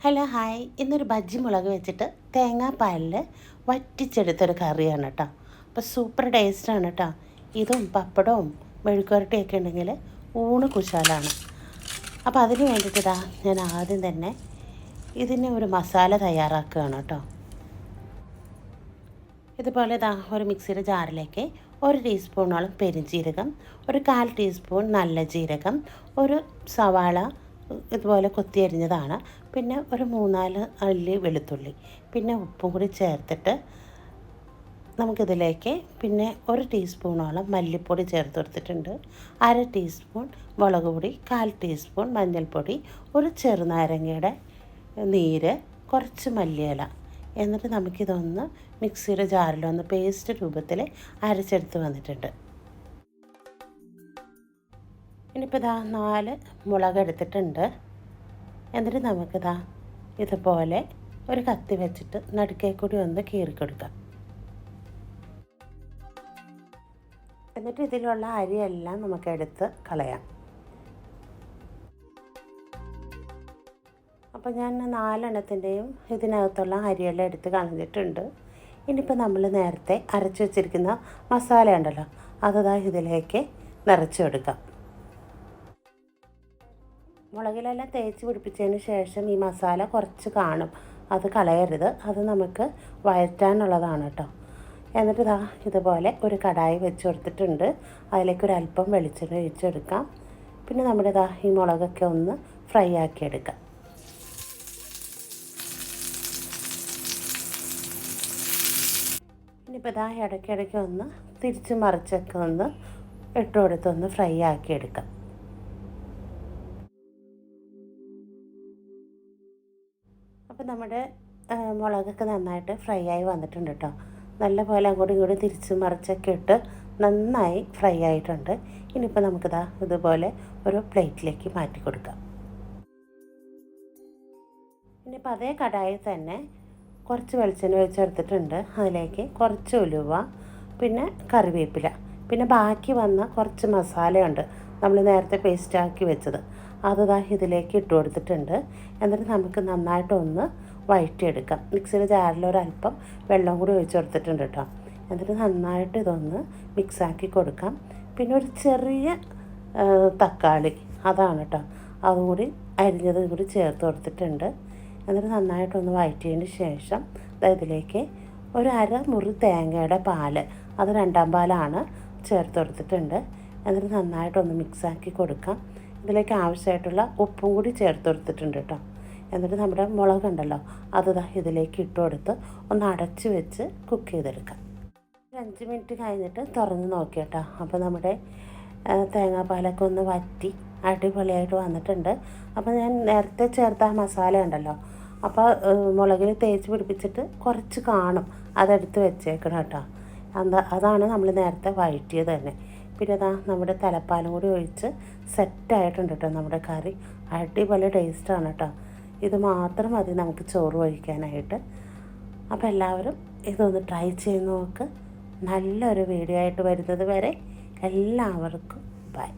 Hello hi, ഇന്നൊരു ബജ്ജി മുളക് വെച്ചിട്ട് തേങ്ങാപ്പാലിൽ വറ്റിച്ചെടുത്തൊരു കറിയാണ് കേട്ടോ. അപ്പോൾ സൂപ്പർ ടേസ്റ്റാണ് കേട്ടോ. ഇതും പപ്പടവും മെഴുക്കുവരട്ടിയൊക്കെ ഉണ്ടെങ്കിൽ ഊണ് കുശാലാണ്. അപ്പോൾ അതിന് വേണ്ടിയിട്ടാ ഞാൻ ആദ്യം തന്നെ ഇതിന് ഒരു മസാല തയ്യാറാക്കുകയാണ് കേട്ടോ. ഇതുപോലെ ഒരു മിക്സിയുടെ ജാറിലേക്ക് 1 ടീസ്പൂണോളം പെരുംജീരകം, ഒരു 1/4 ടീസ്പൂൺ നല്ല ജീരകം, ഒരു സവാള ഇതുപോലെ കൊത്തിയരിഞ്ഞതാണ്, പിന്നെ ഒരു 3-4 അല്ലി വെളുത്തുള്ളി, പിന്നെ ഉപ്പും കൂടി ചേർത്തിട്ട് നമുക്കിതിലേക്ക് പിന്നെ 1 ടീസ്പൂണോളം മല്ലിപ്പൊടി ചേർത്ത് കൊടുത്തിട്ടുണ്ട്, 1/2 ടീസ്പൂൺ മുളക് പൊടി, 1/4 ടീസ്പൂൺ മഞ്ഞൾപ്പൊടി, ഒരു ചെറുനാരങ്ങയുടെ നീര്, കുറച്ച് മല്ലിയില. എന്നിട്ട് നമുക്കിതൊന്ന് മിക്സിയുടെ ജാറിലൊന്ന് പേസ്റ്റ് രൂപത്തിൽ അരച്ചെടുത്ത് വന്നിട്ടുണ്ട്. ഇനിയിപ്പോൾ 4 മുളക് എടുത്തിട്ടുണ്ട്. എന്നിട്ട് നമുക്കിതാ ഇതുപോലെ ഒരു കത്തി വെച്ചിട്ട് നടുക്കേ കൂടി ഒന്ന് കീറിക്കൊടുക്കാം. എന്നിട്ട് ഇതിലുള്ള അരിയെല്ലാം നമുക്കെടുത്ത് കളയാം. അപ്പോൾ ഞാൻ 4 എണ്ണത്തിൻ്റെയും ഇതിനകത്തുള്ള അരിയെല്ലാം എടുത്ത് കളഞ്ഞിട്ടുണ്ട്. ഇനിയിപ്പോൾ നമ്മൾ നേരത്തെ അരച്ച് വെച്ചിരിക്കുന്ന മസാല ഉണ്ടല്ലോ, അതാ ഇതിലേക്ക് നിറച്ച് കൊടുക്കാം. മുളകിലെല്ലാം തേച്ച് പിടിപ്പിച്ചതിന് ശേഷം ഈ മസാല കുറച്ച് കാണും, അത് കളയരുത്, അത് നമുക്ക് വഴറ്റാനുള്ളതാണ് കേട്ടോ. എന്നിട്ട് ഇതുപോലെ ഒരു കടായി വെച്ച് കൊടുത്തിട്ടുണ്ട്. അതിലേക്ക് ഒരല്പം വെളിച്ചെണ്ണ ഒഴിച്ചെടുക്കാം. പിന്നെ നമ്മുടെ ഈ മുളകൊക്കെ ഒന്ന് ഫ്രൈ ആക്കിയെടുക്കാം. ഇനിയിപ്പോൾ ഇടയ്ക്കിടയ്ക്ക് ഒന്ന് തിരിച്ച് മറിച്ചൊക്കെ ഒന്ന് ഇട്ട് കൊടുത്തൊന്ന് ഫ്രൈ ആക്കിയെടുക്കാം. അപ്പോൾ നമ്മുടെ മുളകൊക്കെ നന്നായിട്ട് ഫ്രൈ ആയി വന്നിട്ടുണ്ട് കേട്ടോ. നല്ലപോലെ അങ്ങോട്ടും ഇങ്ങോട്ടും തിരിച്ച് മറിച്ചൊക്കെ ഇട്ട് നന്നായി ഫ്രൈ ആയിട്ടുണ്ട്. ഇനിയിപ്പോൾ നമുക്കിതാ ഇതുപോലെ ഒരു പ്ലേറ്റിലേക്ക് മാറ്റി കൊടുക്കാം. ഇനിയിപ്പോൾ അതേ കടായിൽ തന്നെ കുറച്ച് വെളിച്ചെണ്ണ ഒഴിച്ചെടുത്തിട്ടുണ്ട്. അതിലേക്ക് കുറച്ച് ഉലുവ, പിന്നെ കറിവേപ്പില, പിന്നെ ബാക്കി വന്ന കുറച്ച് മസാലയുണ്ട് നമ്മൾ നേരത്തെ പേസ്റ്റാക്കി വെച്ചത്, അത് ഇതിലേക്ക് ഇട്ട് കൊടുത്തിട്ടുണ്ട്. എന്നിട്ട് നമുക്ക് നന്നായിട്ടൊന്ന് വഴറ്റിയെടുക്കാം. മിക്സിയുടെ ജാറിൽ ഒരല്പം വെള്ളം കൂടി ഒഴിച്ച് കൊടുത്തിട്ടുണ്ട് കേട്ടോ. എന്നിട്ട് നന്നായിട്ട് ഇതൊന്ന് മിക്സാക്കി കൊടുക്കാം. പിന്നെ ഒരു ചെറിയ തക്കാളി, അതാണ് കേട്ടോ, അതും കൂടി അരിഞ്ഞതും കൂടി ചേർത്ത് കൊടുത്തിട്ടുണ്ട്. എന്നിട്ട് നന്നായിട്ടൊന്ന് വഴറ്റിയതിന് ശേഷം ഇതിലേക്ക് ഒരു മുറി തേങ്ങയുടെ പാല്, അത് 2-ാം പാലാണ്, ചേർത്ത് കൊടുത്തിട്ടുണ്ട്. എന്നിട്ട് നന്നായിട്ടൊന്ന് മിക്സാക്കി കൊടുക്കാം. ഇതിലേക്ക് ആവശ്യമായിട്ടുള്ള ഉപ്പും കൂടി ചേർത്ത് കൊടുത്തിട്ടുണ്ട് കേട്ടോ. എന്നിട്ട് നമ്മുടെ മുളകുണ്ടല്ലോ, അത് ഇതിലേക്ക് ഇട്ട് കൊടുത്ത് ഒന്ന് അടച്ച് വെച്ച് കുക്ക് ചെയ്തെടുക്കാം. 5 മിനിറ്റ് കഴിഞ്ഞിട്ട് തുറന്ന് നോക്കി കേട്ടോ. അപ്പോൾ നമ്മുടെ തേങ്ങാപ്പാലൊക്കെ ഒന്ന് വറ്റി അടിപൊളിയായിട്ട് വന്നിട്ടുണ്ട്. അപ്പോൾ ഞാൻ നേരത്തെ ചേർത്ത മസാല ഉണ്ടല്ലോ, അപ്പോൾ മുളകിൽ തേച്ച് പിടിപ്പിച്ചിട്ട് കുറച്ച് കാണും, അതെടുത്ത് വെച്ചേക്കണം കേട്ടോ. അതാണ് നമ്മൾ നേരത്തെ വഴറ്റിയത് തന്നെ. പിന്നെ നമ്മുടെ തലപ്പാലും കൂടി ഒഴിച്ച് സെറ്റായിട്ടുണ്ട് കേട്ടോ നമ്മുടെ കറി. അടിപൊളി ടേസ്റ്റാണ് കേട്ടോ. ഇത് മാത്രം മതി നമുക്ക് ചോറ് ഒഴിക്കാനായിട്ട്. അപ്പോൾ എല്ലാവരും ഇതൊന്ന് ട്രൈ ചെയ്ത് നോക്ക്. നല്ലൊരു വീഡിയോ ആയിട്ട് വരുന്നത് വരെ എല്ലാവർക്കും ബൈ.